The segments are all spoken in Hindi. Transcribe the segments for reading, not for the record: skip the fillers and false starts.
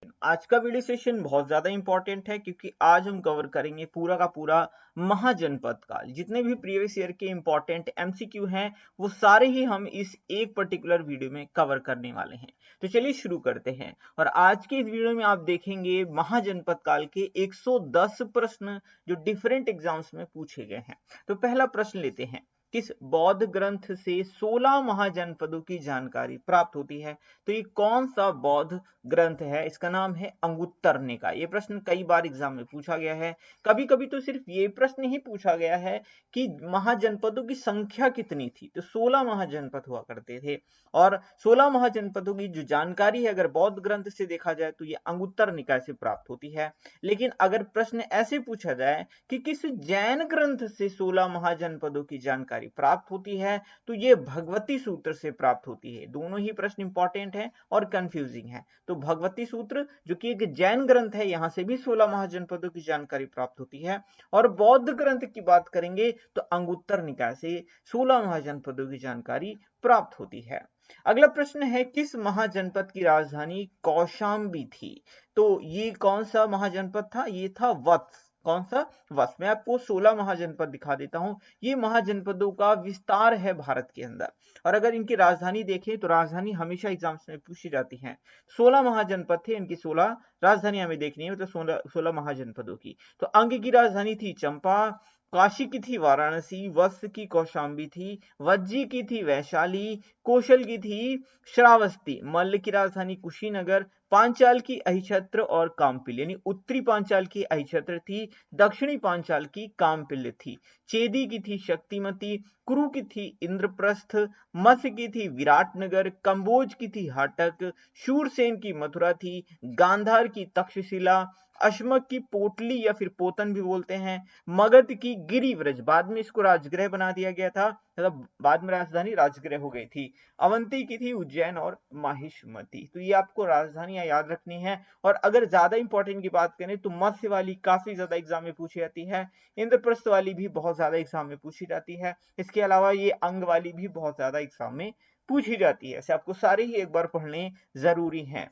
आज का वीडियो सेशन बहुत ज्यादा इंपॉर्टेंट है क्योंकि आज हम कवर करेंगे पूरा का पूरा महाजनपद काल। जितने भी प्रीवियस ईयर के इंपॉर्टेंट एमसीक्यू हैं वो सारे ही हम इस एक पर्टिकुलर वीडियो में कवर करने वाले हैं। तो चलिए शुरू करते हैं। और आज के इस वीडियो में आप देखेंगे महाजनपद काल के 110 प्रश्न जो डिफरेंट एग्जाम्स में पूछे गए हैं। तो पहला प्रश्न लेते हैं, किस बौद्ध ग्रंथ से 16 महाजनपदों की जानकारी प्राप्त होती है? तो ये कौन सा बौद्ध ग्रंथ है? इसका नाम है अंगुत्तर निकाय। ये प्रश्न कई बार एग्जाम में पूछा गया है। कभी कभी तो सिर्फ ये प्रश्न ही पूछा गया है कि महाजनपदों की संख्या कितनी थी। तो 16 महाजनपद हुआ करते थे और 16 महाजनपदों की जो जानकारी है अगर बौद्ध ग्रंथ से देखा जाए तो ये अंगुत्तर निकाय से प्राप्त होती है। लेकिन अगर प्रश्न ऐसे पूछा जाए कि किस जैन ग्रंथ से 16 महाजनपदों की जानकारी प्राप्त होती है तो ये भगवती सूत्र से प्राप्त होती है। दोनों ही प्रश्न इंपॉर्टेंट है और कंफ्यूजिंग है। तो भगवती सूत्र जो कि एक जैन ग्रंथ है, यहां से भी 16 महाजनपदों की जानकारी प्राप्त होती है। और बौद्ध ग्रंथ की बात करेंगे तो अंगुत्तर निकाय से 16 महाजनपदों की जानकारी प्राप्त होती है। अगला प्रश्न है, किस महाजनपद की राजधानी कौशाम्बी थी? तो ये कौन सा महाजनपद था? ये था वत्स। कौन सा? वत्स। मैं आपको 16 महाजनपद दिखा देता हूं। ये महाजनपदों का विस्तार है भारत के अंदर। और अगर इनकी राजधानी देखें तो राजधानी हमेशा एग्जाम्स में पूछी जाती है। 16 महाजनपद थे, इनकी 16 राजधानी हमें देखनी है, मतलब 16 महाजनपदों की। तो अंग की राजधानी थी चंपा, काशी की थी वाराणसी, वत्स की कौशाम्बी थी, वज्जी की थी वैशाली, कौशल की थी श्रावस्ती, मल्ल की राजधानी कुशीनगर, पांचाल की अहिछत्र और कामपिल, यानी उत्तरी पांचाल की अहिछत्र थी, दक्षिणी पांचाल की कामपिल थी, चेदी की थी शक्तिमती, कुरु की थी इंद्रप्रस्थ, मत्स्य की थी विराटनगर, कंबोज की थी हाटक, शूरसेन की मथुरा थी, गांधार की तक्षशिला, अशमक की पोटली या फिर पोतन भी बोलते हैं, मगध की गिरिव्रज, बाद में इसको राजगृह बना दिया गया था, मतलब बाद में राजधानी राजगृह हो गई थी, अवंती की थी उज्जैन और माहिष्मती। तो ये आपको राजधानियां याद रखनी है। और अगर ज्यादा इंपॉर्टेंट की बात करें तो मत्स्य वाली काफी ज्यादा एग्जाम में पूछी जाती है, इंद्रप्रस्थ वाली भी बहुत ज्यादा एग्जाम में पूछी जाती है, इसके अलावा ये अंग वाली भी बहुत ज्यादा एग्जाम में पूछी जाती है। ऐसे आपको सारे ही एक बार पढ़ने जरूरी हैं।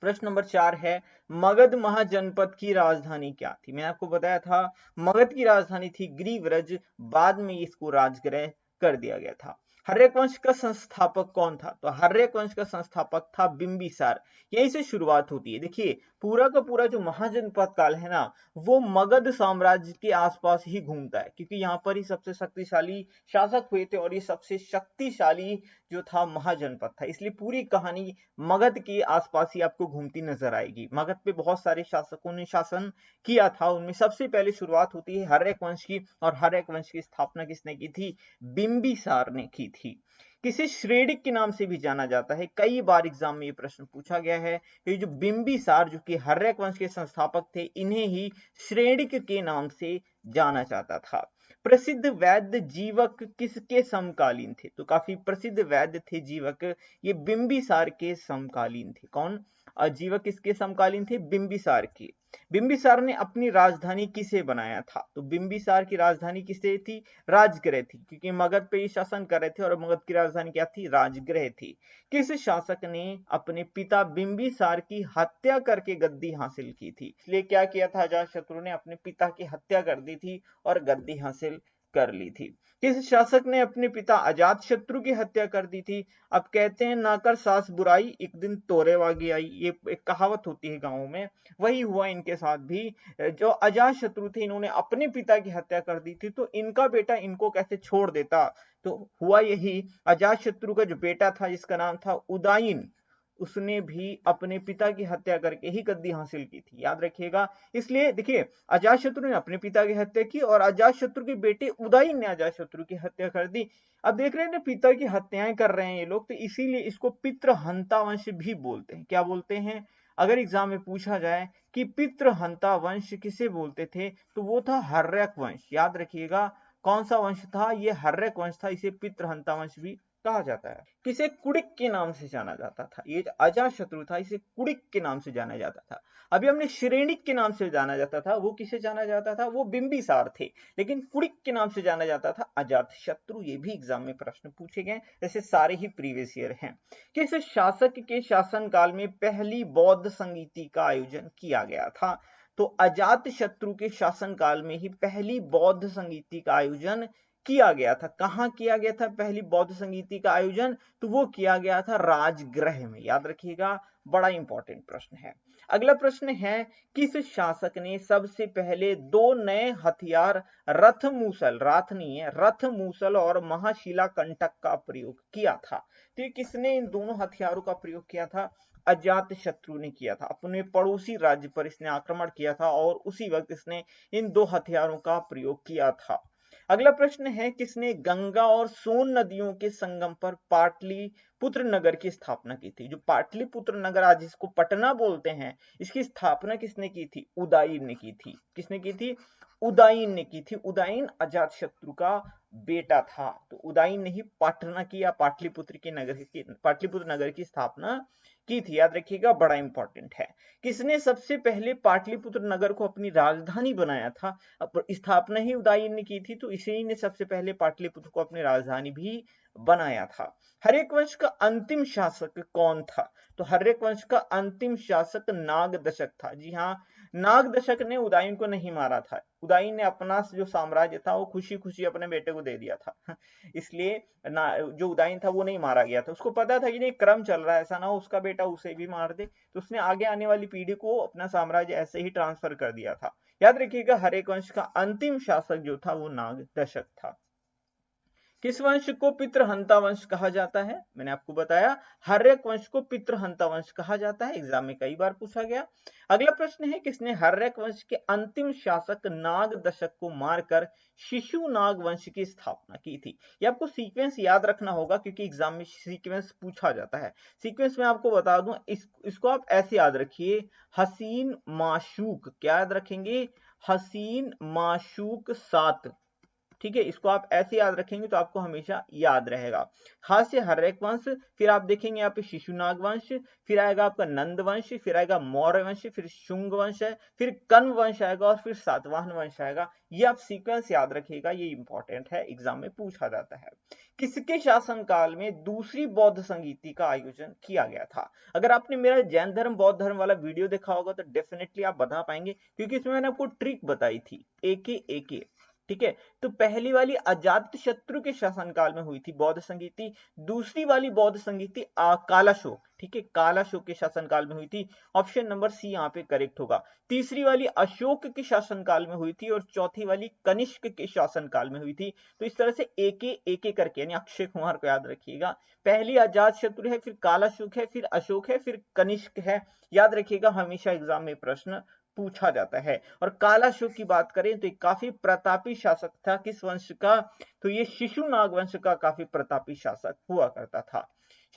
प्रश्न नंबर 4 है, मगध महाजनपद की राजधानी क्या थी? मैंने आपको बताया था मगध की राजधानी थी गिरिव्रज, बाद में इसको राजगृह कर दिया गया था। हर्यक वंश का संस्थापक कौन था? तो हर्यक वंश का संस्थापक था बिंबिसार। यहीं से शुरुआत होती है। देखिए पूरा का पूरा जो महाजनपद काल है ना वो मगध साम्राज्य के आसपास ही घूमता है, क्योंकि यहाँ पर ही सबसे शक्तिशाली शासक हुए थे और ये सबसे शक्तिशाली जो था महाजनपद था, इसलिए पूरी कहानी मगध के आसपास ही आपको घूमती नजर आएगी। मगध पे बहुत सारे शासकों ने शासन किया था, उनमें सबसे पहले शुरुआत होती है हर्यक वंश की, और हर्यक वंश की स्थापना किसने की थी? बिंबिसार ने की थी। किसे श्रेणिक के नाम से भी जाना जाता है? कई बार एग्जाम में ये प्रश्न पूछा गया है। ये जो बिंबिसार जो कि हर्यक वंश के संस्थापक थे, इन्हें ही श्रेणिक के नाम से जाना जाता था। प्रसिद्ध वैद्य जीवक किसके समकालीन थे? तो काफी प्रसिद्ध वैद्य थे जीवक, ये बिंबिसार के समकालीन थे। कौन? जीवक किसके समकालीन थे? बिंबिसार के। बिंबिसार ने अपनी राजधानी किसे बनाया था? तो बिंबिसार की राजधानी किसे थी? राजगृह थी, क्योंकि मगध पे ही शासन कर रहे थे और मगध की राजधानी क्या थी? राजगृह थी। किस शासक ने अपने पिता बिंबिसार की हत्या करके गद्दी हासिल की थी? इसलिए क्या किया था अजातशत्रु ने? अपने पिता की हत्या कर दी थी और गद्दी हासिल कर ली थी। किस शासक ने अपने पिता अजातशत्रु की हत्या कर दी थी? अब कहते हैं ना कर सास बुराई, एक दिन तोरे वागी आई, ये एक कहावत होती है गांवों में, वही हुआ इनके साथ भी। जो अजातशत्रु थे इन्होंने अपने पिता की हत्या कर दी थी, तो इनका बेटा इनको कैसे छोड़ देता? तो हुआ यही, अजातशत्रु का जो बेटा था जिसका नाम था उदयन, उसने भी अपने पिता की हत्या करके ही गद्दी हासिल की थी, याद रखिएगा। इसलिए देखिए अजातशत्रु ने अपने पिता की हत्या की और अजातशत्रु के बेटे उदयन ने अजातशत्रु की हत्या कर दी। अब देख रहे हैं ना पिता की हत्याएं कर रहे हैं ये लोग, तो इसीलिए इसको पितृहंता वंश भी बोलते हैं। क्या बोलते हैं? अगर एग्जाम में पूछा जाए कि पितृहंता वंश किसे बोलते थे तो वो था हर्यक वंश। याद रखिएगा कौन सा वंश था? ये हर्यक वंश था, इसे पितृहंता वंश भी कहा जाता है। किसे कुड़िक के नाम से जाना जाता था, ये अजातशत्रु था इसे कुड़िक के नाम से जाना जाता था। अभी हमने श्रेणिक के नाम से जाना जाता था, वो किसे जाना जाता था, वो बिंबिसार थे, लेकिन कुड़िक के नाम से जाना जाता था अजातशत्रु। ये भी एग्जाम में प्रश्न पूछे गए, जैसे सारे ही प्रीवियस ईयर हैं। किस शासक के शासनकाल में पहली बौद्ध संगीति का आयोजन किया गया था, तो अजातशत्रु के शासनकाल में ही पहली बौद्ध संगीति का आयोजन किया गया था। कहां किया गया था पहली बौद्ध संगीति का आयोजन, तो वो किया गया था राजगृह में, याद रखिएगा, बड़ा इंपॉर्टेंट प्रश्न है। अगला प्रश्न है, किस शासक ने सबसे पहले दो नए हथियार रथ मूसल, राथ नहीं है, रथ मूसल और महाशिला कंटक का प्रयोग किया था। तो किसने इन दोनों हथियारों का प्रयोग किया था, अजातशत्रु ने किया था। अपने पड़ोसी राज्य पर इसने आक्रमण किया था और उसी वक्त इसने इन दो हथियारों का प्रयोग किया था। अगला प्रश्न है, किसने गंगा और सोन नदियों के संगम पर पाटलिपुत्र नगर की स्थापना की थी। जो पाटलिपुत्र नगर आज इसको पटना बोलते हैं, इसकी स्थापना किसने की थी, उदयन ने की थी। किसने की थी, उदयन ने की थी। उदयन अजातशत्रु का बेटा था, तो उदयन ने ही पटना की या पाटलिपुत्र नगर की स्थापना की थी, याद रखिएगा, बड़ा इंपॉर्टेंट है। किसने सबसे पहले पाटलिपुत्र नगर को अपनी राजधानी बनाया था, स्थापना ही उदयन ने की थी, तो इसी ने सबसे पहले पाटलिपुत्र को अपनी राजधानी भी बनाया था। हर्यक वंश का अंतिम शासक कौन था, तो हर्यक वंश का अंतिम शासक नागदशक था। जी हाँ, नागदशक ने उदयन को नहीं मारा था, उदयन ने अपना जो साम्राज्य था वो खुशी खुशी अपने बेटे को दे दिया था इसलिए जो उदयन था वो नहीं मारा गया था। उसको पता था कि नहीं क्रम चल रहा है, ऐसा ना हो उसका बेटा उसे भी मार दे, तो उसने आगे आने वाली पीढ़ी को अपना साम्राज्य ऐसे ही ट्रांसफर कर दिया था। याद रखिएगा, हर्यक वंश का अंतिम शासक जो था वो नागदशक था। किस वंश को पितृहंता वंश कहा जाता है, मैंने आपको बताया हर्यक वंश को पितृहंता वंश कहा जाता है, एग्जाम में कई बार पूछा गया। अगला प्रश्न है, किसने हर्यक वंश के अंतिम शासक नागदशक को मारकर शिशुनाग वंश की स्थापना की थी। ये आपको सीक्वेंस याद रखना होगा, क्योंकि एग्जाम में सीक्वेंस पूछा जाता है। सीक्वेंस में आपको बता दूं, इसको आप ऐसे याद रखिए, हसीन माशूक, क्या याद रखेंगे, हसीन माशूक 7, ठीक है, इसको आप ऐसे याद रखेंगे तो आपको हमेशा याद रहेगा। हां से हर्यक वंश, फिर आप देखेंगे यहाँ पे शिशुनाग वंश, फिर आएगा आपका नंद वंश, फिर आएगा मौर्य वंश, फिर शुंग वंश है, फिर कण्व वंश आएगा और फिर सातवाहन वंश आएगा। ये आप सीक्वेंस याद रखिएगा, ये इंपॉर्टेंट है, एग्जाम में पूछा जाता है। किसके शासनकाल में दूसरी बौद्ध संगीति का आयोजन किया गया था। अगर आपने मेरा जैन धर्म बौद्ध धर्म वाला वीडियो देखा होगा तो डेफिनेटली आप बता पाएंगे, क्योंकि इसमें मैंने आपको ट्रिक बताई थी, एके, ठीक है। तो पहली वाली अजातशत्रु के शासनकाल में हुई थी बौद्ध संगीति, दूसरी वाली बौद्ध संगीति कालाशोक, ठीक है, कालाशोक के शासनकाल में हुई थी, ऑप्शन नंबर सी यहाँ पे करेक्ट होगा। तीसरी वाली अशोक के शासनकाल में हुई थी और चौथी वाली कनिष्क के शासनकाल में हुई थी। तो इस तरह से एके करके, यानी अक्षय कुमार को याद रखिएगा, पहली अजातशत्रु है, फिर कालाशोक है, फिर अशोक है, फिर कनिष्क है, याद रखिएगा, हमेशा एग्जाम में प्रश्न पूछा जाता है। और कालाशोक की बात करें तो एक काफी प्रतापी शासक था, किस वंश का, तो ये शिशुनाग वंश का काफी प्रतापी शासक हुआ करता था।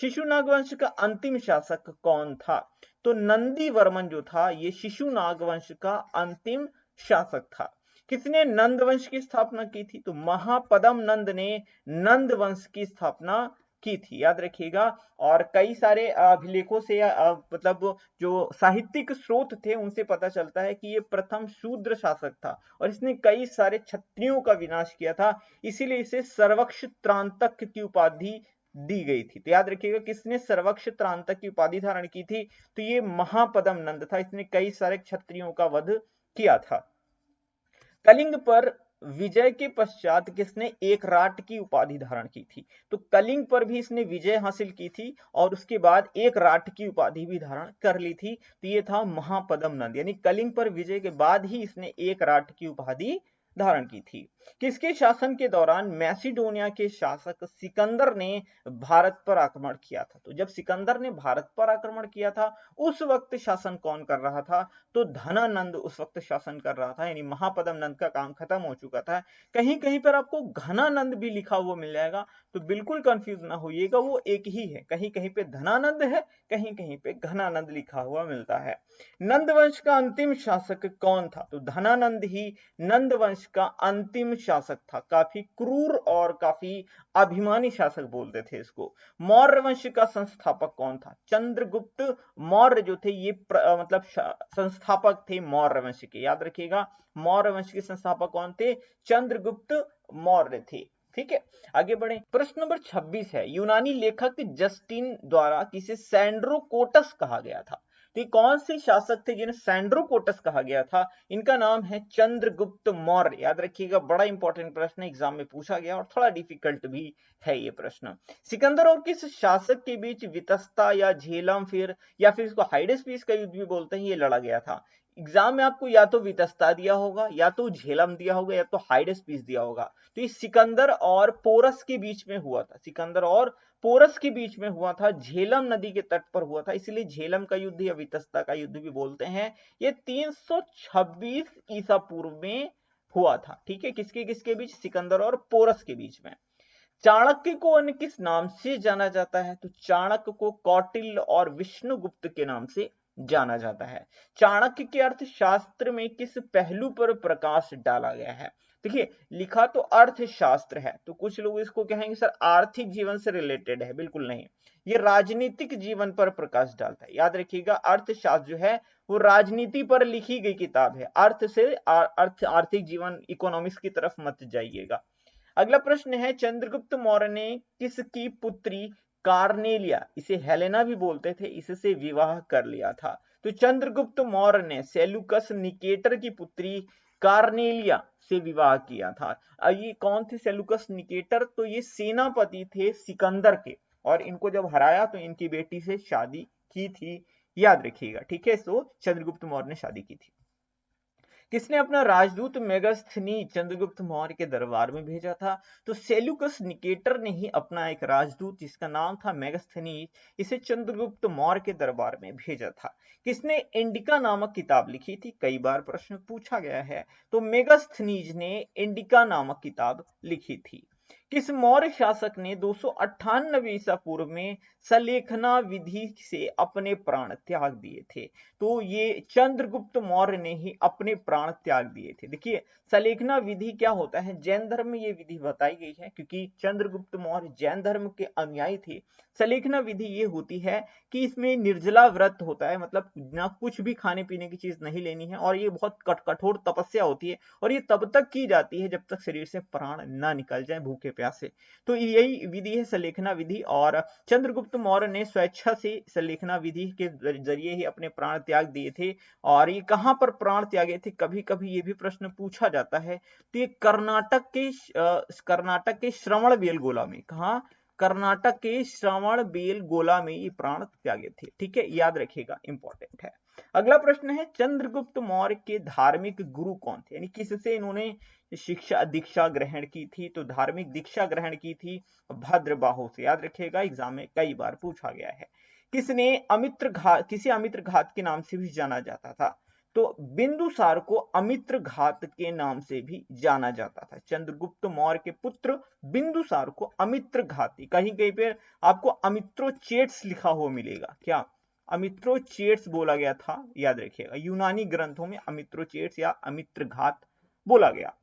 शिशुनाग वंश का अंतिम शासक कौन था, तो नंदी वर्मन जो था ये शिशुनाग वंश का अंतिम शासक था। किसने नंद वंश की स्थापना की थी, तो महापदम नंद ने नंद वंश की स्थापना की थी, याद रखिएगा। और कई सारे अभिलेखों से मतलब जो साहित्यिक स्रोत थे उनसे पता चलता है कि ये प्रथम शूद्र शासक था और इसने कई सारे क्षत्रियों का विनाश किया था, इसीलिए इसे सर्वक्ष त्रांतक की उपाधि दी गई थी। तो याद रखिएगा, किसने सर्वक्ष त्रांतक की उपाधि धारण की थी, तो ये महापदम नंद था, इसने कई सारे क्षत्रियों का वध किया था। कलिंग पर विजय के पश्चात किसने एक राट की उपाधि धारण की थी, तो कलिंग पर भी इसने विजय हासिल की थी और उसके बाद एक राट की उपाधि भी धारण कर ली थी। तो ये था महापदम नंद, यानी कलिंग पर विजय के बाद ही इसने एक राट की उपाधि धारण की थी। किसके शासन के दौरान मैसिडोनिया के शासक सिकंदर ने भारत पर आक्रमण किया था, तो जब सिकंदर ने भारत पर आक्रमण किया था उस वक्त शासन कौन कर रहा था, तो धनानंद उस वक्त शासन कर रहा था, यानी महापदम नंद का काम खत्म हो चुका था। कहीं कहीं पर आपको घनानंद भी लिखा हुआ मिल जाएगा, तो बिल्कुल कंफ्यूज ना होइएगा, वो एक ही है, कहीं कहीं पे धनानंद है, कहीं कहीं पे घनानंद लिखा हुआ मिलता है। नंद वंश का अंतिम शासक कौन था, तो धनानंद ही नंद वंश वंश का अंतिम शासक था। काफी क्रूर और काफी अभिमानी शासक बोलते थे इसको। मौर्य वंश का संस्थापक कौन था? चंद्रगुप्त मौर्य जो थे ये मतलब संस्थापक थे मौर्य वंश के। याद रखिएगा, मौर्य वंश के संस्थापक कौन थे? चंद्रगुप्त मौर्य थे। ठीक है, आगे बढ़े। प्रश्न नंबर 26 है, यूनानी लेखक जस्टिन द्वारा किसे सैंड्रोकोटस कहा गया था? तो ये कौन से शासक थे जिन्हें सैंड्रोकोटस कहा गया था? इनका नाम है चंद्रगुप्त मौर्य। याद रखिएगा, बड़ा इंपॉर्टेंट प्रश्न एग्जाम में पूछा गया और थोड़ा डिफिकल्ट भी है ये प्रश्न। सिकंदर और किस शासक के बीच वितस्ता या झेलम या फिर इसको हाइडेस्पीस का युद्ध भी बोलते हैं, ये लड़ा गया था? एग्जाम में आपको या तो वितस्ता दिया होगा, या तो झेलम दिया होगा, या तो हाइडेस्पीस दिया होगा। तो ये सिकंदर और पोरस के बीच में हुआ था। सिकंदर और पोरस के बीच में हुआ था, झेलम नदी के तट पर हुआ था, इसलिए झेलम का युद्ध या वितस्ता का युद्ध भी बोलते हैं। ये 326 ईसा पूर्व में हुआ था। ठीक है, किसके किसके बीच? सिकंदर और पोरस के बीच में। चाणक्य को अन्य किस नाम से जाना जाता है? तो चाणक्य को कौटिल्य और विष्णुगुप्त के नाम से जाना जाता है। चाणक्य के अर्थशास्त्र में किस पहलू पर प्रकाश डाला गया है? देखिए, लिखा तो अर्थशास्त्र है, तो कुछ लोग इसको कहेंगे सर आर्थिक जीवन से रिलेटेड है। बिल्कुल नहीं, ये राजनीतिक जीवन पर प्रकाश डालता है। याद रखिएगा, अर्थशास्त्र जो है वो राजनीति पर लिखी गई किताब है। अर्थ से अर्थ आर्थिक जीवन इकोनॉमिक्स की तरफ मत जाइएगा। अगला प्रश्न है, चंद्रगुप्त मौर्य ने किसकी पुत्री कार्नेलिया, इसे हेलेना भी बोलते थे, इससे विवाह कर लिया था? तो चंद्रगुप्त मौर्य ने सेल्यूकस निकेटर की पुत्री कार्नेलिया से विवाह किया था। ये कौन थे सेल्यूकस निकेटर? तो ये सेनापति थे सिकंदर के, और इनको जब हराया तो इनकी बेटी से शादी की थी। याद रखिएगा, ठीक है। सो चंद्रगुप्त मौर्य ने शादी की थी। किसने अपना राजदूत मेगास्थनीज चंद्रगुप्त मौर्य के दरबार में भेजा था? तो सेल्यूकस निकेटर ने ही अपना एक राजदूत जिसका नाम था मेगास्थनीज, इसे चंद्रगुप्त मौर्य के दरबार में भेजा था। किसने इंडिका नामक किताब लिखी थी? कई बार प्रश्न पूछा गया है। तो मेगास्थनीज ने इंडिका नामक किताब लिखी थी। किस मौर्य शासक ने 298 ईसा पूर्व में सलेखना विधि से अपने प्राण त्याग दिए थे? तो ये चंद्रगुप्त मौर्य ने ही अपने प्राण त्याग दिए थे। देखिए, सलेखना विधि क्या होता है? जैन धर्म में ये विधि बताई गई है, क्योंकि चंद्रगुप्त मौर्य जैन धर्म के अनुयायी थे। सलेखना विधि ये होती है कि इसमें निर्जला व्रत होता है, मतलब ना कुछ भी खाने पीने की चीज नहीं लेनी है, और ये बहुत कठोर तपस्या होती है, और ये तब तक की जाती है जब तक शरीर से प्राण ना निकल जाए भूखे प्यासे। तो यही विधि है सलेखना विधि, और चंद्रगुप्त मौर्य ने स्वेच्छा से सलेखना विधि के जरिए ही अपने प्राण त्याग दिए थे। और ये कहां पर प्राण त्यागे थे? कभी कभी ये भी प्रश्न पूछा जाता है। तो ये कर्नाटक के श्रवण बेलगोला में। कहा? कर्नाटक के श्रवण बेलगोला में ये प्राण त्यागे थे। ठीक है, याद रखिएगा, इंपॉर्टेंट है। अगला प्रश्न है, चंद्रगुप्त मौर्य के धार्मिक गुरु कौन थे? यानी किससे इन्होंने शिक्षा दीक्षा ग्रहण की थी? तो धार्मिक दीक्षा ग्रहण की थी भद्रबाहु से। याद रखिएगा, एग्जाम में कई बार पूछा गया है। किसे अमित्र घात के नाम से भी जाना जाता था? तो बिंदुसार को अमित्र घात के नाम से भी जाना जाता था। चंद्रगुप्त मौर्य के पुत्र बिंदुसार को अमित्र घाती, कहीं कहीं पे आपको अमित्रोचेट्स लिखा हुआ मिलेगा। क्या? अमित्रोचेट्स बोला गया था, याद रखिएगा। यूनानी ग्रंथों में अमित्रोचेट्स या अमित्र घात बोला गया।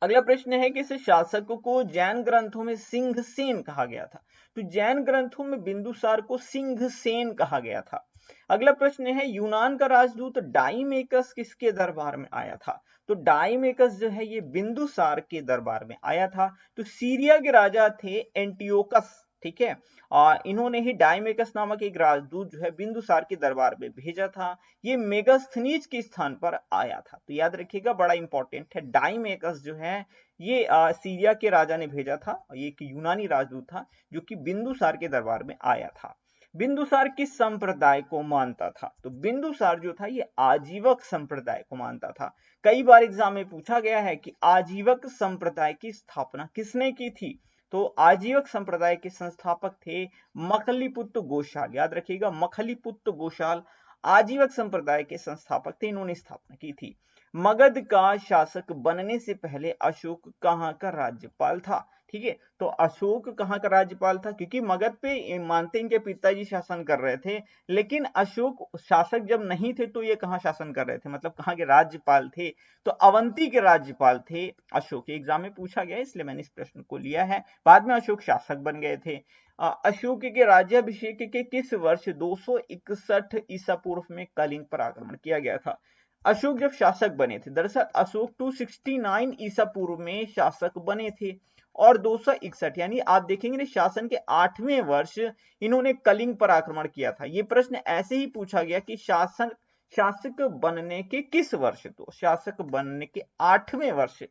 अगला प्रश्न है कि इस शासक को जैन ग्रंथों में सिंहसेन कहा गया था? तो जैन ग्रंथों में बिंदुसार को सिंहसेन कहा गया था। अगला प्रश्न है, यूनान का राजदूत डाइमेकस किसके दरबार में आया था? तो डाइमेकस जो है ये बिंदुसार के दरबार में आया था। तो सीरिया के राजा थे एंटियोकस। ठीक है, और इन्होंने ही डाइमेकस नामक एक राजदूत जो है बिंदुसार के दरबार में भेजा था। ये मेगास्थनीज के स्थान पर आया था। तो याद रखिएगा, बड़ा इंपॉर्टेंट है। डाइमेकस जो है ये सीरिया के राजा ने भेजा था। ये एक यूनानी राजदूत था जो कि बिंदुसार के दरबार में आया था। बिंदुसार किस संप्रदाय को मानता था? तो बिंदुसार जो था ये आजीवक संप्रदाय को मानता था। कई बार एग्जाम में पूछा गया है कि आजीवक संप्रदाय की स्थापना किसने की थी? तो आजीवक संप्रदाय के संस्थापक थे मखलीपुत्र गोशाल। याद रखिएगा, मखलीपुत्र गोशाल आजीवक संप्रदाय के संस्थापक थे, इन्होंने स्थापना की थी। मगध का शासक बनने से पहले अशोक कहां का राज्यपाल था? ठीक है। तो अशोक कहाँ का राज्यपाल था, क्योंकि मगध पे मानते इनके पिताजी शासन कर रहे थे, लेकिन अशोक शासक जब नहीं थे तो ये कहाँ शासन कर रहे थे, मतलब कहाँ के राज्यपाल थे, तो अवंती के राज्यपाल थे अशोक। एग्जाम में पूछा गया इसलिए मैंने इस प्रश्न को लिया है। बाद में अशोक शासक बन गए थे। अशोक के राज्याभिषेक के किस वर्ष 261 ईसा पूर्व में कलिंग पर आक्रमण किया गया था। अशोक जब शासक बने थे, दरअसल अशोक 269 ईसा पूर्व में शासक बने थे, और 261 यानी आप देखेंगे शासन के 8वें वर्ष इन्होंने कलिंग पर आक्रमण किया था। ये प्रश्न ऐसे ही पूछा गया कि शासक बनने के किस वर्ष, तो शासक बनने के 8वें वर्ष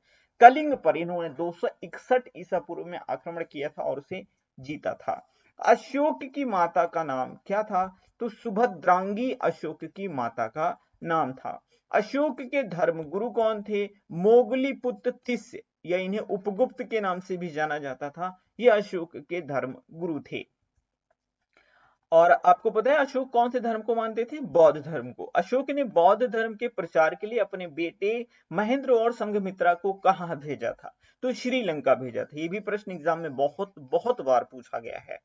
कलिंग पर इन्होंने 261 ईसा पूर्व में आक्रमण किया था और उसे जीता था। अशोक की माता का नाम क्या था, तो सुभद्रांगी अशोक की माता का नाम था। अशोक के धर्मगुरु कौन थे, मोगलीपुत्र तिस्य, या इन्हें उपगुप्त के नाम से भी जाना जाता था, ये अशोक के धर्म गुरु थे। और आपको पता है अशोक कौन से धर्म को मानते थे, बौद्ध धर्म को। अशोक ने बौद्ध धर्म के प्रचार के लिए अपने बेटे महेंद्र और संघमित्रा को कहां भेजा था, तो श्रीलंका भेजा था। ये भी प्रश्न एग्जाम में बहुत बहुत बार पूछा गया है।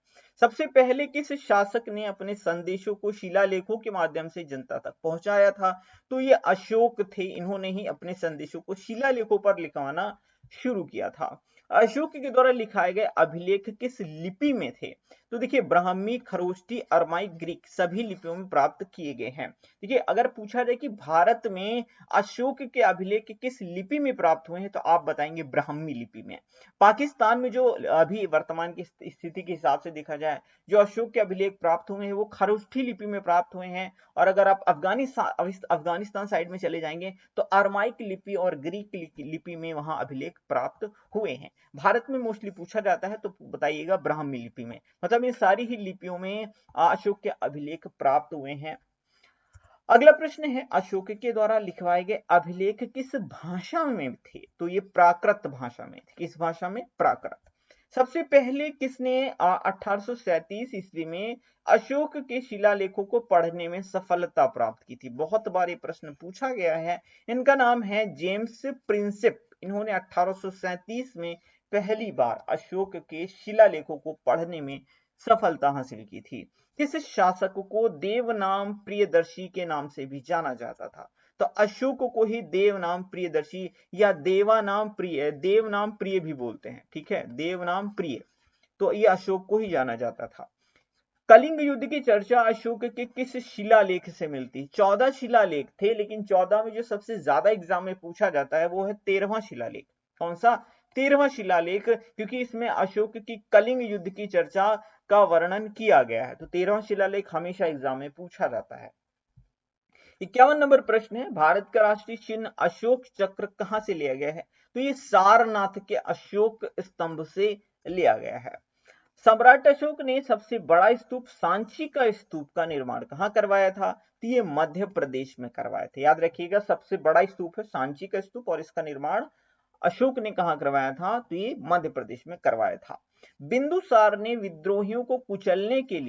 सबसे पहले किस शासक ने अपने संदेशों को शिलालेखों के माध्यम से जनता तक पहुंचाया था, तो ये अशोक थे। इन्होंने ही अपने संदेशों को शिलालेखों पर लिखवाना शुरू किया था। अशोक के द्वारा लिखाए गए अभिलेख किस लिपि में थे, तो देखिए ब्राह्मी, खरोष्टी, अरमाइक, ग्रीक सभी लिपियों में प्राप्त किए गए हैं। देखिए अगर पूछा जाए कि भारत में अशोक के अभिलेख किस लिपि में प्राप्त हुए हैं, तो आप बताएंगे ब्राह्मी लिपि में। पाकिस्तान में जो अभी वर्तमान की स्थिति के हिसाब से देखा जाए, जो अशोक के अभिलेख प्राप्त हुए हैं वो खरोष्ठी लिपि में प्राप्त हुए हैं। और अगर आप अफगानिस्तान साइड में चले जाएंगे तो अरमाइक लिपि और ग्रीक लिपि में वहां अभिलेख प्राप्त हुए हैं। भारत में मोस्टली पूछा जाता है तो बताइएगा ब्राह्मी लिपि में। मतलब ये सारी ही लिपियों में अशोक के अभिलेख प्राप्त हुए हैं। अगला प्रश्न है, अशोक के द्वारा लिखवाए गए अभिलेख किस भाषा में थे, तो ये प्राकृत भाषा में थे। किस भाषा में, प्राकृत। सबसे पहले किसने 1837 ईस्वी में अशोक के शिलालेखों को पढ़ने में सफलता प्राप्त की थी। बहुत बार ये प्रश्न पूछा गया है। इनका नाम है जेम्स प्रिंसिप। इन्होंने 1837 में पहली बार अशोक के शिलालेखों को पढ़ने में सफलता हासिल की थी। किस शासक को देवनाम प्रियदर्शी के नाम से भी जाना जाता था, तो अशोक को ही देवनाम प्रियदर्शी या देवानाम प्रिय, देवनाम प्रिय भी बोलते हैं, ठीक है, देवनाम प्रिय, तो ये अशोक को ही जाना जाता था। कलिंग युद्ध की चर्चा अशोक के किस शिलालेख से मिलती, 14 शिलालेख थे, लेकिन 14 में जो सबसे ज्यादा एग्जाम में पूछा जाता है वो है 13वां शिलालेख। कौन सा, 13वां शिलालेख, क्योंकि इसमें अशोक की कलिंग युद्ध की चर्चा का वर्णन किया गया है। तो 13वां शिलालेख हमेशा एग्जाम में पूछा जाता है। 51 नंबर प्रश्न है, भारत का राष्ट्रीय चिन्ह अशोक चक्र कहां से लिया गया है, तो ये सारनाथ के अशोक स्तंभ से लिया गया है। सम्राट अशोक ने सबसे बड़ा स्तूप सांची का स्तूप का निर्माण कहां करवाया था, तो ये मध्य प्रदेश में करवाया था। याद रखिएगा सबसे बड़ा स्तूप है सांची का स्तूप और इसका निर्माण अशोक ने कहां करवाया था, तो ये मध्य प्रदेश में करवाया था। बिंदुसार ने विद्रोहियों को कुचलने के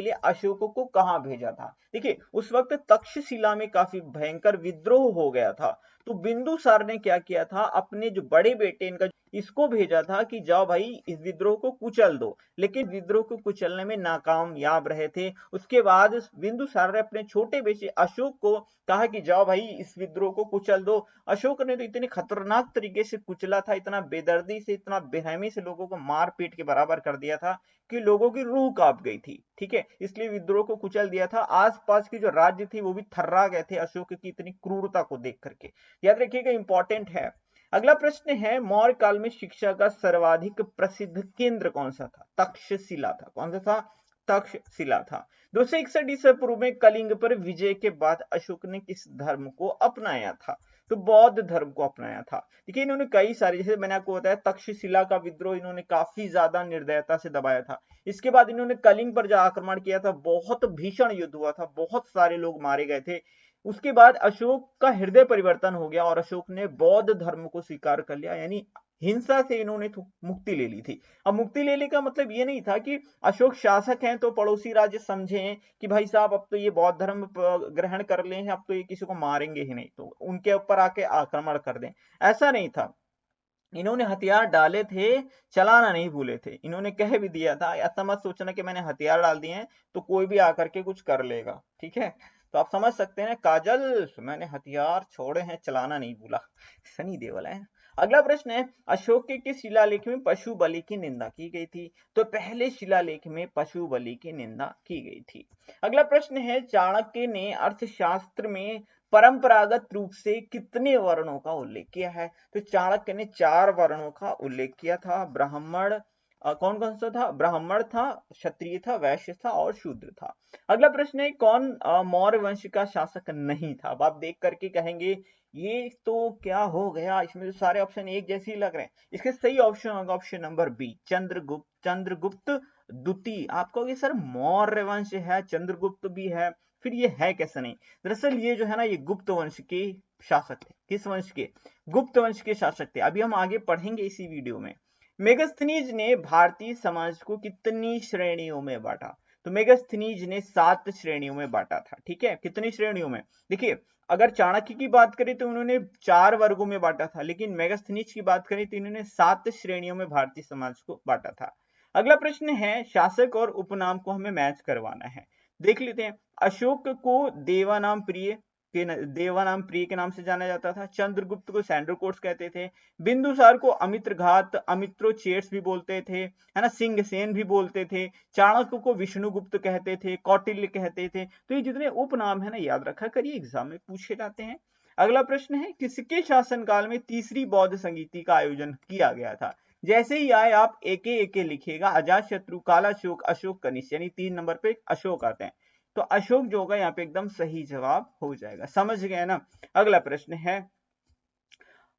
लिए अशोक को कहां भेजा था। देखिए उस वक्त तक्षशिला में काफी भयंकर विद्रोह हो गया था, तो बिंदुसार ने क्या किया था, अपने जो बड़े बेटे इनका इसको भेजा था कि जाओ भाई इस विद्रोह को कुचल दो, लेकिन विद्रोह को कुचलने में नाकामयाब रहे थे। उसके बाद बिंदुसार ने अपने छोटे बेटे अशोक को कहा कि जाओ भाई इस विद्रोह को कुचल दो। अशोक ने तो इतने खतरनाक तरीके से कुचला था, इतना बेदर्दी से, इतना बेरहमी से लोगों को मार पीट के बराबर कर दिया था कि लोगों की रूह कांप गई थी, ठीक है, इसलिए विद्रोह को कुचल दिया था। आसपास की जो राज्य थी वो भी थर्रा गए थे अशोक की इतनी क्रूरता को देख करके। याद रखिएगा इंपॉर्टेंट है। अगला प्रश्न है, मौर्य काल में शिक्षा का सर्वाधिक प्रसिद्ध केंद्र कौन सा था, तक्षशिला था। कौन सा था, तक्षशिला था। 261 ईसा पूर्व में कलिंग पर विजय के बाद अशोक ने किस धर्म को अपनाया था, तो बौद्ध धर्म को अपनाया था। देखिए इन्होंने कई सारे, जैसे मैंने आपको बताया तक्षशिला का विद्रोह इन्होंने काफी ज्यादा निर्दयता से दबाया था। इसके बाद इन्होंने कलिंग पर जो आक्रमण किया था, बहुत भीषण युद्ध हुआ था, बहुत सारे लोग मारे गए थे। उसके बाद अशोक का हृदय परिवर्तन हो गया और अशोक ने बौद्ध धर्म को स्वीकार कर लिया, यानी हिंसा से इन्होंने मुक्ति ले ली थी। अब मुक्ति लेने का मतलब ये नहीं था कि अशोक शासक हैं तो पड़ोसी राज्य समझें कि भाई साहब अब तो ये बौद्ध धर्म ग्रहण कर ले हैं, अब तो ये किसी को मारेंगे ही नहीं, तो उनके ऊपर आके आक्रमण कर दें, ऐसा नहीं था। इन्होंने हथियार डाले थे, चलाना नहीं भूले थे। इन्होंने कह भी दिया था, ऐसा मत सोचना कि मैंने हथियार डाल दिए हैं तो कोई भी आकर के कुछ कर लेगा, ठीक है। तो आप समझ सकते हैं, काजल मैंने हथियार छोड़े हैं, चलाना नहीं भूला। सनी देओल है। अगला प्रश्न है, अशोक के किस शिलालेख में पशु बलि की निंदा की गई थी? तो पहले शिलालेख में पशु बलि की निंदा की गई थी। अगला प्रश्न है, चाणक्य ने अर्थशास्त्र में परंपरागत रूप से कितने वर्णों का उल्लेख किया है? तो चाणक्य ने 4 वर्णों का उल्लेख किया था। ब्राह्मण, कौन कौन सा था? ब्राह्मण था, क्षत्रिय था, वैश्य था और शूद्र था। अगला प्रश्न है, कौन मौर्य वंश का शासक नहीं था? अब आप देख करके कहेंगे ये तो क्या हो गया, इसमें तो सारे ऑप्शन एक जैसे ही लग रहे हैं। इसके सही ऑप्शन होगा option number B, Chandragupta. Chandragupta द्वितीय। आप कहोगे सर मौर्य वंश है, चंद्रगुप्त भी है, फिर ये है कैसे नहीं? दरअसल ये जो है ना, ये गुप्त वंश के शासक थे। किस वंश के? गुप्त वंश के शासक थे। अभी हम आगे पढ़ेंगे इसी वीडियो में। मेगास्थनीज ने भारतीय समाज को कितनी श्रेणियों में बांटा? तो मेगास्थनीज ने 7 श्रेणियों में बांटा था, ठीक है। कितनी श्रेणियों में? देखिए, अगर चाणक्य की बात करें तो उन्होंने 4 वर्गों में बांटा था, लेकिन मेगास्थनीज की बात करें तो इन्होंने 7 श्रेणियों में भारतीय समाज को बांटा था। अगला प्रश्न है, शासक और उपनाम को हमें मैच करवाना है। देख लेते हैं। अशोक को देवानाम प्रिय के नाम से जाना जाता था। चंद्रगुप्त को सैंड्रोकोट्स कहते थे। बिंदुसार को अमित्रघात, अमित्रोचेट्स भी बोलते थे, है ना, सिंहसेन भी बोलते थे। चाणक्य को विष्णुगुप्त कहते थे, कौटिल्य कहते थे। तो ये जितने उपनाम है ना, याद रखा करिए, एग्जाम में पूछे जाते हैं। अगला प्रश्न है, किसके शासनकाल में तीसरी बौद्ध संगीति का आयोजन किया गया था? जैसे ही आए आप एक लिखिएगा, अजातशत्रु, कालाशोक, अशोक कनिष्क, यानी 3 नंबर पे अशोक आते हैं। तो अशोक जो होगा यहाँ पे एकदम सही जवाब हो जाएगा। समझ गए ना? अगला प्रश्न है,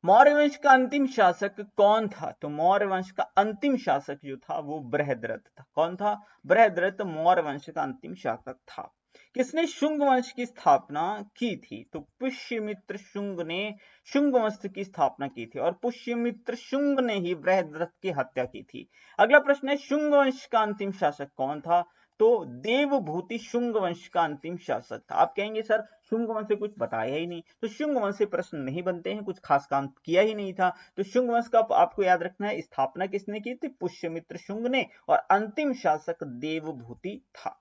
मौर्य वंश का अंतिम शासक कौन था? तो मौर्य वंश का अंतिम शासक जो था वो बृहद्रथ था। कौन था? बृहद्रथ मौर्य वंश का अंतिम शासक था। किसने शुंग वंश की स्थापना की थी? तो पुष्यमित्र शुंग ने शुंग वंश की स्थापना की थी, और पुष्यमित्र शुंग ने ही बृहद्रथ की हत्या की थी। अगला प्रश्न है, शुंग वंश का अंतिम शासक कौन था? तो देवभूति शुंग वंश का अंतिम शासक था। आप कहेंगे सर शुंग वंश से कुछ बताया ही नहीं, तो शुंग वंश से प्रश्न नहीं बनते हैं, कुछ खास काम किया ही नहीं था। तो शुंग वंश का आपको याद रखना है, स्थापना किसने की थी? पुष्यमित्र शुंग ने, और अंतिम शासक देवभूति था।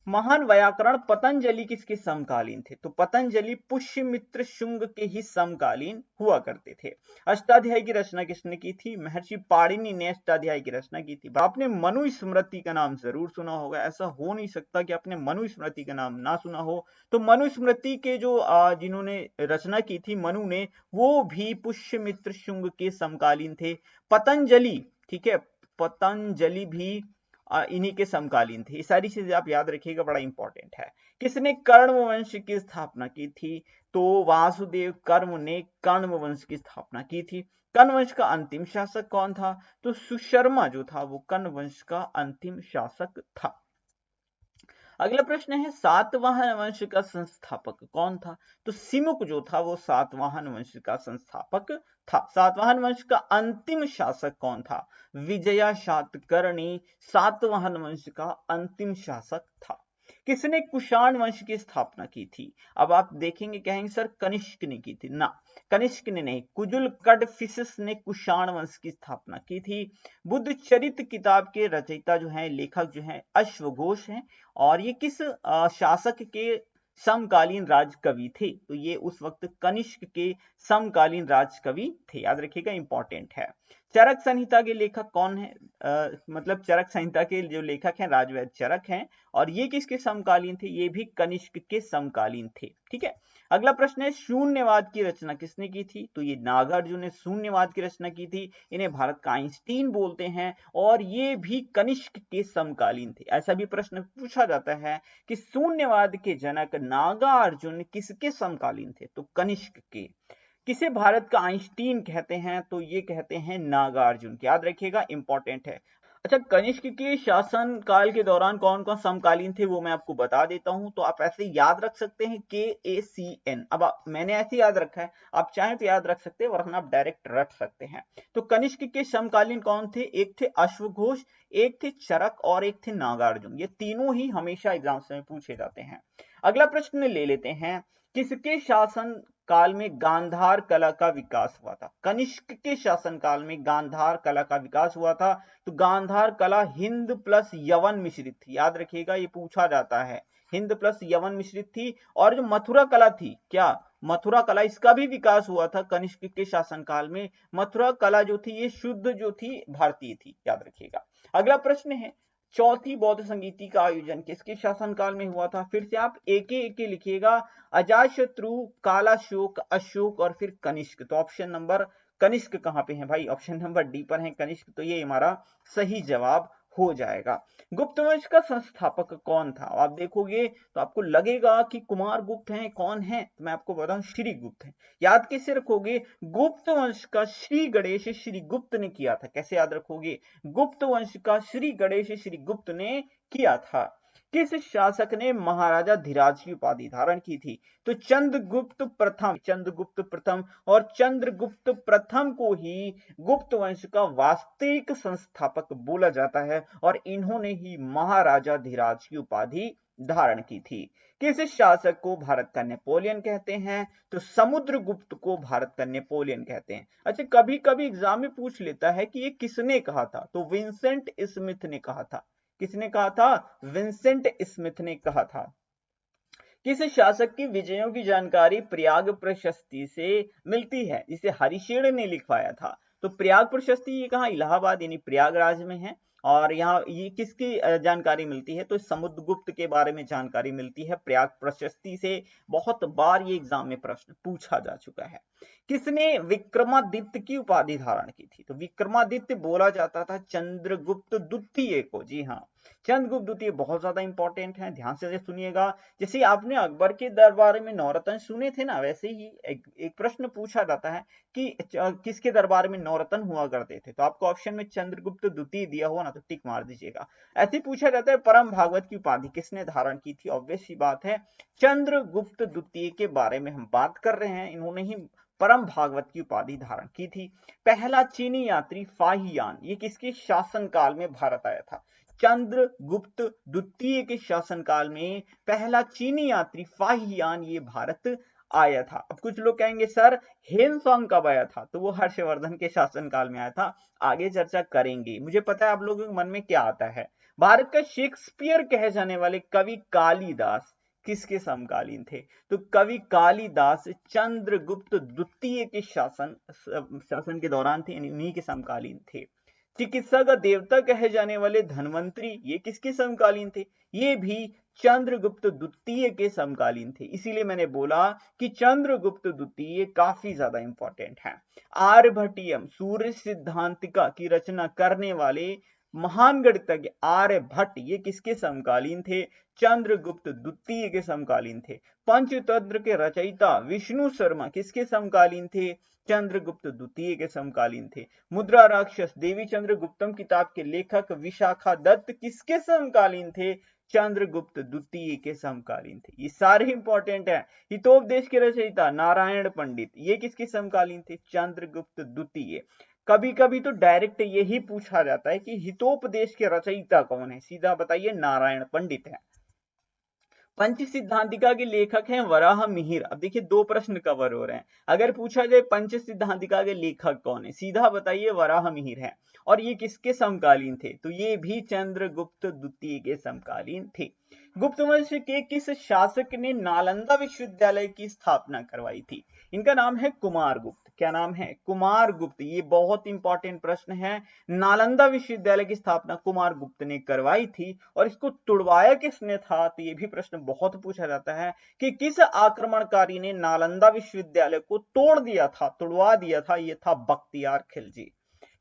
महान व्याकरण पतंजलि किसके समकालीन थे? तो पतंजलि पुष्यमित्र शुंग के ही समकालीन हुआ करते थे। अष्टाध्यायी की रचना किसने की थी? महर्षि पाणिनि ने अष्टाध्यायी की रचना की थी। आपने मनुस्मृति का नाम जरूर सुना होगा, ऐसा हो नहीं सकता कि आपने मनुस्मृति का नाम ना सुना हो। तो मनुस्मृति के जो जिन्होंने रचना की थी मनु ने, वो भी पुष्यमित्र शुंग के समकालीन थे। पतंजलि, ठीक है, पतंजलि भी इन्हीं के समकालीन थे। ये सारी चीजें आप याद रखिएगा, बड़ा इंपॉर्टेंट है। किसने कर्ण वंश की स्थापना की थी? तो वासुदेव कर्म ने कर्ण वंश की स्थापना की थी। कर्ण वंश का अंतिम शासक कौन था? तो सुशर्मा जो था वो कर्ण वंश का अंतिम शासक था। अगला प्रश्न है, सातवाहन वंश का संस्थापक कौन था? तो सिमुक जो था वो सातवाहन वंश का संस्थापक था। सातवाहन वंश का अंतिम शासक कौन था? विजया सातकर्णी सातवाहन वंश का अंतिम शासक था। किसने कुषाण वंश की स्थापना की थी? अब आप देखेंगे, कहेंगे सर कनिष्क ने की थी ना, कनिष्क ने नहीं, कुजुल कडफिसस ने कुषाण वंश की स्थापना की थी। बुद्ध चरित किताब के रचयिता जो हैं, लेखक जो हैं, अश्वघोष हैं। और ये किस शासक के समकालीन राजकवि थे? तो ये उस वक्त कनिष्क के समकालीन राजकवि थे, याद रखिएगा, इंपॉर्टेंट है। चरक संहिता के लेखक कौन है? मतलब चरक संहिता के जो लेखक हैं राजवैद्य चरक हैं, और ये किसके समकालीन थे? ये भी कनिष्क के समकालीन थे, ठीक है। अगला प्रश्न है, शून्यवाद की रचना किसने की थी? तो ये नागार्जुन ने शून्यवाद की रचना की थी। इन्हें भारत का आइंस्टीन बोलते हैं, और ये भी कनिष्क के समकालीन थे। ऐसा भी प्रश्न पूछा जाता है कि शून्यवाद के जनक नागार्जुन किसके समकालीन थे? तो कनिष्क के। किसे भारत का आइंस्टीन कहते हैं? तो ये कहते हैं नागार्जुन। याद रखिएगा, इंपॉर्टेंट है। अच्छा, कनिष्क के शासन काल के दौरान कौन कौन समकालीन थे वो मैं आपको बता देता हूं। तो आप ऐसे याद रख सकते हैं, KACN। अब मैंने ऐसे याद रखा है, आप चाहें तो याद रख सकते हैं, वरना आप डायरेक्ट रट सकते हैं। तो कनिष्क के समकालीन कौन थे? एक थे अश्वघोष, एक थे चरक, और एक थे नागार्जुन। ये तीनों ही हमेशा एग्जाम्स में पूछे जाते हैं। अगला प्रश्न ले लेते हैं, किसके शासन काल में गांधार कला का विकास हुआ था। कनिष्क के शासन काल में गांधार कला का विकास हुआ था। तो गांधार कला हिंद प्लस यवन मिश्रित थी, याद रखिएगा, ये पूछा जाता है, हिंद प्लस यवन मिश्रित थी। और जो मथुरा कला थी, क्या मथुरा कला, इसका भी विकास हुआ था कनिष्क के शासनकाल में। मथुरा कला जो थी ये शुद्ध जो थी भारतीय थी, याद रखिएगा। अगला प्रश्न है, चौथी बौद्ध संगीति का आयोजन किसके शासनकाल में हुआ था? फिर से आप एक एक लिखिएगा, अजातशत्रु, कालाशोक, अशोक और फिर कनिष्क। तो ऑप्शन नंबर कनिष्क कहां पे है भाई? ऑप्शन नंबर डी पर है कनिष्क, तो ये हमारा सही जवाब हो जाएगा। गुप्त वंश का संस्थापक कौन था? आप देखोगे तो आपको लगेगा कि कुमार गुप्त हैं, कौन है? तो मैं आपको बताऊं, श्री गुप्त है। याद कैसे रखोगे? गुप्त वंश का श्री गणेश श्री गुप्त ने किया था। कैसे याद रखोगे? गुप्त वंश का श्री गणेश श्री गुप्त ने किया था। किस शासक ने महाराजा धीराज की उपाधि धारण की थी? तो चंद्रगुप्त प्रथम, चंद्रगुप्त प्रथम, और चंद्रगुप्त प्रथम को ही गुप्त वंश का वास्तविक संस्थापक बोला जाता है और इन्होंने ही महाराजा धीराज की उपाधि धारण की थी। किस शासक को भारत का नेपोलियन कहते हैं? तो समुद्रगुप्त को भारत का नेपोलियन कहते हैं। अच्छा, कभी कभी एग्जाम में पूछ लेता है कि ये किसने कहा था? तो विंसेंट स्मिथ ने कहा था। किसने कहा था? विंसेंट स्मिथ ने कहा था। किस शासक की विजयों की जानकारी प्रयाग प्रशस्ति से मिलती है, जिसे हरिशेर ने लिखवाया था? तो प्रयाग प्रशस्ति ये कहाँ? इलाहाबाद यानी प्रयागराज में है। और यहाँ ये किसकी जानकारी मिलती है? तो समुद्रगुप्त के बारे में जानकारी मिलती है प्रयाग प्रशस्ति से। बहुत बार ये एग्जाम में प्रश्न पूछा जा चुका है। किसने विक्रमादित्य की उपाधि धारण की थी? तो विक्रमादित्य बोला जाता था चंद्रगुप्त द्वितीय को। जी हाँ, चंद्रगुप्त द्वितीय बहुत ज्यादा इंपॉर्टेंट है, ध्यान से सुनिएगा। जैसे आपने अकबर के दरबार में नौरत्न सुने थे ना, वैसे ही एक प्रश्न पूछा जाता है कि किसके दरबार में नौरत्न हुआ करते थे? तो आपको ऑप्शन में चंद्रगुप्त द्वितीय दिया हुआ ना, तो टिक मार दीजिएगा। ऐसे पूछा जाता है परम भागवत की उपाधि किसने धारण की थी? ऑब्वियस सी बात है, चंद्रगुप्त द्वितीय के बारे में हम बात कर रहे हैं, इन्होंने ही परम भागवत की उपाधि धारण की थी। पहला चीनी यात्री फाहियान, ये किसके शासनकाल में भारत आया था? चंद्रगुप्त द्वितीय के शासनकाल में पहला चीनी यात्री फाहियान ये भारत आया था। अब कुछ लोग कहेंगे सर हेनसोंग कब आया था? तो वो हर्षवर्धन के शासनकाल में आया था। आगे चर्चा करेंगे। मुझे पता है आप लोगों के मन में क्या आता है। भारत का शेक्सपियर कहे जाने वाले कवि कालिदास किसके समकालीन थे? तो कवि कालिदास चंद्रगुप्त द्वितीय के शासन के दौरान थे, यानी उन्हीं के समकालीन थे। चिकित्सा का देवता कहे जाने वाले धन्वंतरी ये किसके समकालीन थे? ये भी चंद्रगुप्त द्वितीय के समकालीन थे। इसीलिए मैंने बोला कि चंद्रगुप्त द्वितीय काफी ज्यादा इंपॉर्टेंट है। आर्यभट्टियम सूर्य सिद्धांतिका की रचना करने वाले महान गणितज्ञ आर्यभट्ट ये किसके समकालीन थे? चंद्रगुप्त द्वितीय के समकालीन थे। पंचतंत्र के रचयिता विष्णु शर्मा किसके समकालीन थे? चंद्रगुप्त द्वितीय के समकालीन थे। मुद्रा राक्षस देवी चंद्रगुप्तम किताब के लेखक विशाखा दत्त किसके समकालीन थे? चंद्रगुप्त द्वितीय के समकालीन थे। ये सारे इंपॉर्टेंट है। हितोपदेश के रचयिता नारायण पंडित ये किसके समकालीन थे? चंद्रगुप्त द्वितीय। कभी कभी तो डायरेक्ट यही पूछा जाता है कि हितोपदेश के रचयिता कौन है? सीधा बताइए, नारायण पंडित है। पंच सिद्धांतिका के लेखक हैं वराह मिहिर। अब देखिए दो प्रश्न कवर हो रहे हैं। अगर पूछा जाए पंच सिद्धांतिका के लेखक कौन है, सीधा बताइए वराह मिहिर है। और ये किसके समकालीन थे? तो ये भी चंद्रगुप्त द्वितीय के समकालीन थे। गुप्त वंश के किस शासक ने नालंदा विश्वविद्यालय की स्थापना करवाई थी? इनका नाम है कुमार गुप्त। क्या नाम है? कुमार गुप्त। ये बहुत इंपॉर्टेंट प्रश्न है। नालंदा विश्वविद्यालय की स्थापना कुमार गुप्त ने करवाई थी। और इसको तुड़वाया किसने था? तो ये भी प्रश्न बहुत पूछा जाता है कि किस आक्रमणकारी ने नालंदा विश्वविद्यालय को तोड़ दिया था, तुड़वा दिया था? ये था बख्तियार खिलजी।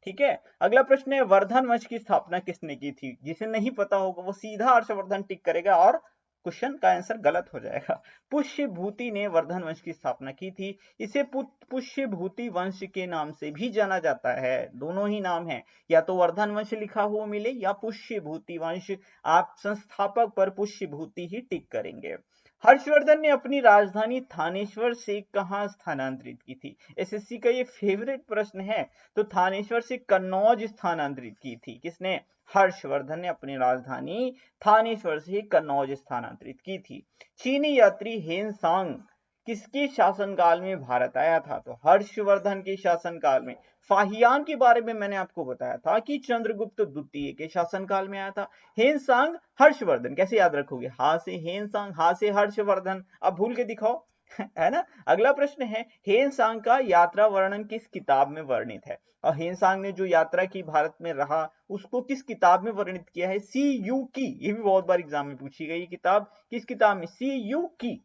ठीक है। अगला प्रश्न है वर्धन वंश की स्थापना किसने की थी? जिसे नहीं पता होगा वो सीधा हर्षवर्धन टिक करेगा और क्वेश्चन का आंसर गलत हो जाएगा। पुष्यभूति ने वर्धन वंश की स्थापना की थी। इसे पुष्यभूति वंश के नाम से भी जाना जाता है। दोनों ही नाम है, या तो वर्धन वंश लिखा हुआ मिले या पुष्यभूति वंश। आप संस्थापक पर पुष्यभूति ही टिक करेंगे। हर्षवर्धन ने अपनी राजधानी थानेश्वर से कहां स्थानांतरित की थी? एसएससी का ये फेवरेट प्रश्न है। तो थानेश्वर से कन्नौज स्थानांतरित की थी। किसने? हर्षवर्धन ने अपनी राजधानी थानेश्वर से कन्नौज स्थानांतरित की थी। चीनी यात्री हेनसांग किसके शासनकाल में भारत आया था? तो हर्षवर्धन के शासनकाल में। फाहियान के बारे में मैंने आपको बताया था कि चंद्रगुप्त द्वितीय के शासनकाल में आया था। हेनसांग हर्षवर्धन, कैसे याद रखोगे? हा से हेनसांग, हा से हर्षवर्धन, अब भूल के दिखाओ है ना। अगला प्रश्न है, हेनसांग का यात्रा वर्णन किस किताब में वर्णित है? और हेनसांग ने जो यात्रा की भारत में रहा, उसको किस किताब में वर्णित किया है? सी यू की। ये भी बहुत बार एग्जाम में पूछी गई किताब, किस किताब में? सी यू की।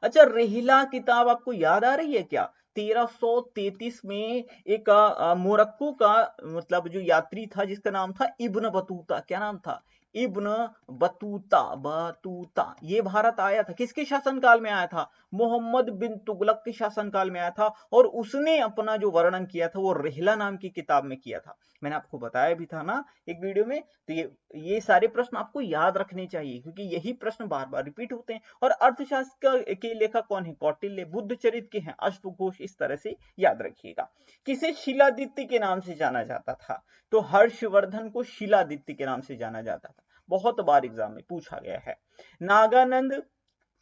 अच्छा, रेहिला किताब आपको याद आ रही है क्या? 1333 में एक मोरक्को का मतलब जो यात्री था जिसका नाम था इब्न बतूता। क्या नाम था? Ibn Battuta. बतूता ये भारत आया था। किसके शासनकाल में आया था? मोहम्मद बिन तुगलक के शासनकाल में आया था। और उसने अपना जो वर्णन किया था वो रेहला नाम की किताब में किया था। मैंने आपको बताया भी था ना एक वीडियो में। तो ये सारे प्रश्न आपको याद रखने चाहिए, क्योंकि यही प्रश्न बार बार रिपीट होते हैं। और अर्थशास्त्र के लेखक कौन है? कौटिल्य। बुद्ध चरित्र के हैं अश्वघोष। इस तरह से याद रखिएगा। किसे शिलादित्य के नाम से जाना जाता था? तो हर्षवर्धन को शिलादित्य के नाम से जाना जाता था। बहुत बार एग्जाम में पूछा गया है। नागानंद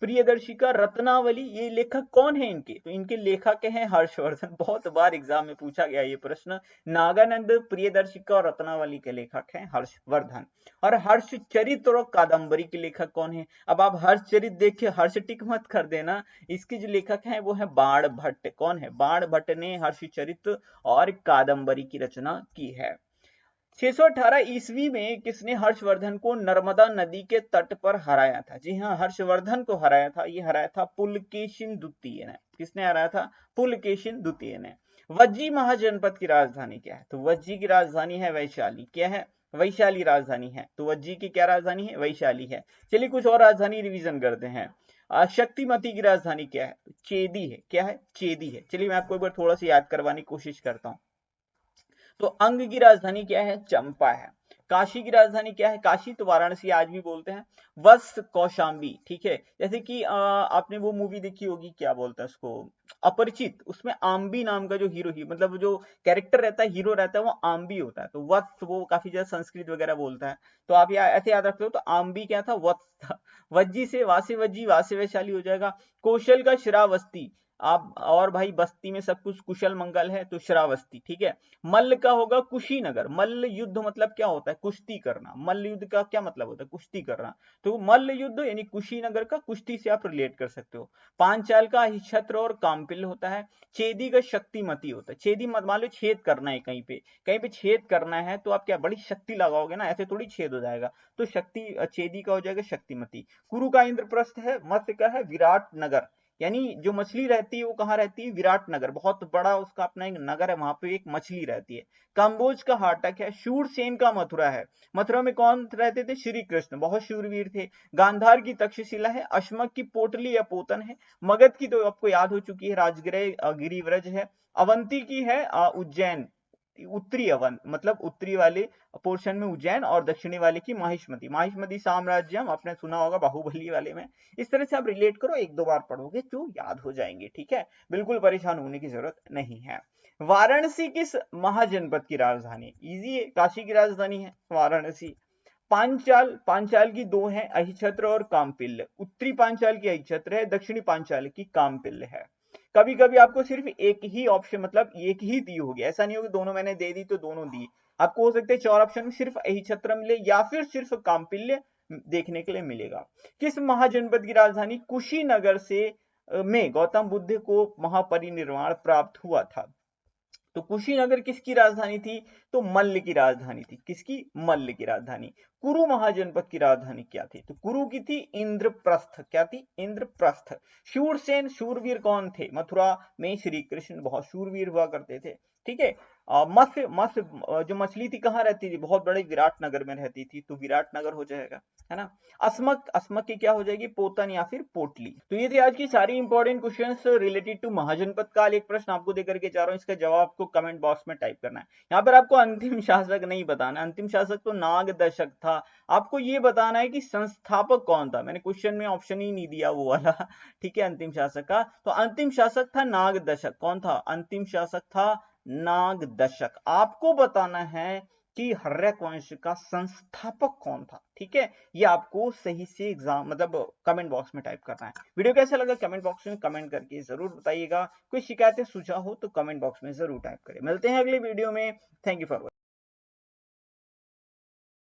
प्रियदर्शी का रत्नावली, ये लेखक कौन है इनके? तो इनके लेखक हैं हर्षवर्धन। बहुत बार एग्जाम में पूछा गया ये प्रश्न। नागानंद प्रियदर्शी का और रत्नावली के लेखक हैं हर्षवर्धन। और हर्षचरित्र और कादंबरी के लेखक कौन है? अब आप हर्षचरित्र देख के हर्ष टिक मत कर देना। इसके जो लेखक हैं वो है बाण भट्ट। कौन है? बाण भट्ट ने हर्षचरित्र और कादंबरी की रचना की है। 618 ईस्वी में किसने हर्षवर्धन को नर्मदा नदी के तट पर हराया था? जी हाँ, हर्षवर्धन को हराया था। ये हराया था पुलकेशिन द्वितीय ने। किसने हराया था? पुलकेशिन द्वितीय ने। वज्जी महाजनपद की राजधानी क्या है? तो वज्जी की राजधानी है वैशाली। क्या है? वैशाली राजधानी है। तो वज्जी की क्या राजधानी है? वैशाली है। चलिए कुछ और राजधानी रिवीजन करते हैं। शक्तिमती की राजधानी क्या है? चेदी है। क्या है? चेदी है। चलिए मैं आपको एक बार थोड़ा सा याद करवाने की कोशिश करता हूँ। तो अंग की राजधानी क्या है? चंपा है। काशी की राजधानी क्या है? काशी तो वाराणसी आज भी बोलते हैं। वत्स कौशाम्बी, ठीक है। जैसे कि आपने वो मूवी देखी होगी, क्या बोलते हैं उसको, अपरिचित। उसमें आम्बी नाम का जो हीरो ही मतलब जो कैरेक्टर रहता है, हीरो रहता है, वो आम्बी होता है। तो वत्स वो काफी ज्यादा संस्कृत वगैरह बोलता है। तो आप ऐसे याद रखते हो। तो आम्बी क्या था? वत्स था। वज्जी से वासे वज्जी, वासे वैशाली हो जाएगा। कौशल का श्रावस्ती। आप और भाई बस्ती में सब कुछ कुशल मंगल है, तो श्रावस्ती, ठीक है। मल्ल का होगा कुशीनगर। मल्ल युद्ध मतलब क्या होता है? कुश्ती करना। मल्ल युद्ध का क्या मतलब होता है? कुश्ती करना। तो मल्ल युद्ध यानी कुशीनगर का कुश्ती से आप रिलेट कर सकते हो। पांचाल का हिछत्र और काम्पिल होता है। चेदी का शक्तिमती होता है। चेदी मत मान लो छेद करना है कहीं पे छेद करना है, तो आप क्या बड़ी शक्ति लगाओगे ना, ऐसे थोड़ी छेद हो जाएगा। तो शक्ति चेदी का हो जाएगा शक्तिमती। कुरु का इंद्रप्रस्थ है। मत्स्य का है विराट नगर। यानी जो मछली रहती है वो कहाँ रहती है? विराटनगर। बहुत बड़ा उसका अपना एक नगर है, वहां पे एक मछली रहती है। काम्बोज का हाटक है। शूरसेन का मथुरा है। मथुरा में कौन रहते थे? श्री कृष्ण, बहुत शूरवीर थे। गांधार की तक्षशिला है। अश्मक की पोटली या पोतन है। मगध की तो आपको याद हो चुकी है, राजगृह गिरिव्रज है। अवंती की है उज्जैन। उत्तरी अवन मतलब उत्तरी वाले पोर्शन में उज्जैन, और दक्षिणी वाले की माहिष्मती। माहिष्मती साम्राज्य आपने सुना होगा बाहुबली वाले में। इस तरह से आप रिलेट करो, एक दो बार पढ़ोगे जो याद हो जाएंगे, ठीक है। बिल्कुल परेशान होने की जरूरत नहीं है। वाराणसी किस महाजनपद की राजधानी? इजी है, काशी की राजधानी है वाराणसी। पांचाल, पांचाल की दो है, अहिछत्र और कामपिल्य। उत्तरी पांचाल की अहिछत्र है, दक्षिणी पांचाल की कामपिल्य है। कभी कभी आपको सिर्फ एक ही ऑप्शन मतलब एक ही दी होगी, ऐसा नहीं होगी दोनों मैंने दे दी तो दोनों दी। आपको हो सकता है 4 ऑप्शन में सिर्फ अहिछत्र मिले या फिर सिर्फ कामपिल्य देखने के लिए मिलेगा। किस महाजनपद की राजधानी कुशीनगर से में गौतम बुद्ध को महापरिनिर्वाण प्राप्त हुआ था? तो कुशीनगर किसकी राजधानी थी? तो मल्ल की राजधानी थी। किसकी? मल्ल की राजधानी। कुरु महाजनपद की राजधानी क्या थी? तो कुरु की थी इंद्रप्रस्थ। क्या थी? इंद्रप्रस्थ। शूरसेन, शूरवीर कौन थे? मथुरा में श्री कृष्ण बहुत शूरवीर हुआ करते थे, ठीक है। मत्स्य, मत्स्य जो मछली थी कहाँ रहती थी? बहुत बड़े विराट नगर में रहती थी, तो विराट नगर हो जाएगा, है ना। अस्मक, अस्मक की क्या हो जाएगी? पोतन या फिर पोटली। तो ये थे आज की सारी इंपॉर्टेंट क्वेश्चंस रिलेटेड टू महाजनपद काल। एक प्रश्न आपको देकर के जा रहा हूँ, इसका जवाब आपको कमेंट बॉक्स में टाइप करना है। यहाँ पर आपको अंतिम शासक नहीं बताना, अंतिम शासक तो नाग दशक था। आपको ये बताना है कि संस्थापक कौन था। मैंने क्वेश्चन में ऑप्शन ही नहीं दिया वो वाला, ठीक है, अंतिम शासक का। तो अंतिम शासक था नाग दशक। कौन था? अंतिम शासक था नाग दशक। आपको बताना है कि हर्यवंश का संस्थापक कौन था। ठीक है, ये आपको सही से एग्जाम मतलब कमेंट बॉक्स में टाइप करना है। वीडियो कैसा लगा कमेंट बॉक्स में कमेंट करके जरूर बताइएगा। कोई शिकायतें सुझाव हो तो कमेंट बॉक्स में जरूर टाइप करें। मिलते हैं अगले वीडियो में। Thank you for